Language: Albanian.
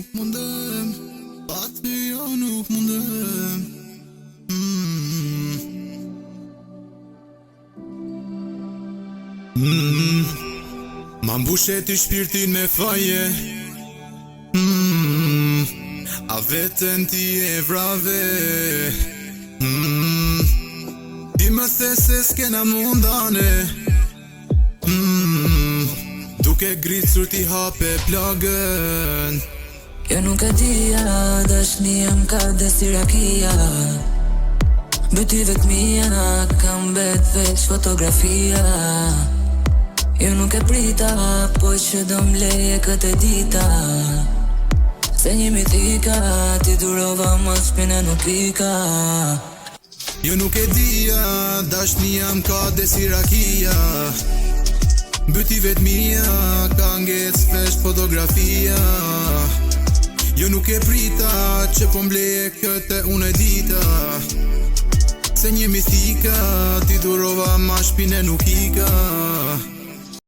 nuk mundem, pa ty jo nuk mundem. Ma mbushet i shpirtin me faje, a vetën ti e vrave. Ti më the se s'kena mundane, duke gricur ti hape plagën. Jo nuk e dija, dashnia m'ka desi rakia. Byti vetmia, kam bet veç fotografia. Jo nuk e prita, po që do m'leje këtë dita. Se një mitika, ti durova më shpine nuk pika. Jo nuk e dija, dashnia m'ka desi rakia. Byti vetmia, ka ngec veç fotografia. Jo nuk e prita, që po m'leje këtë une dita. Se një mitika, ti durova ma shpine nuk ika.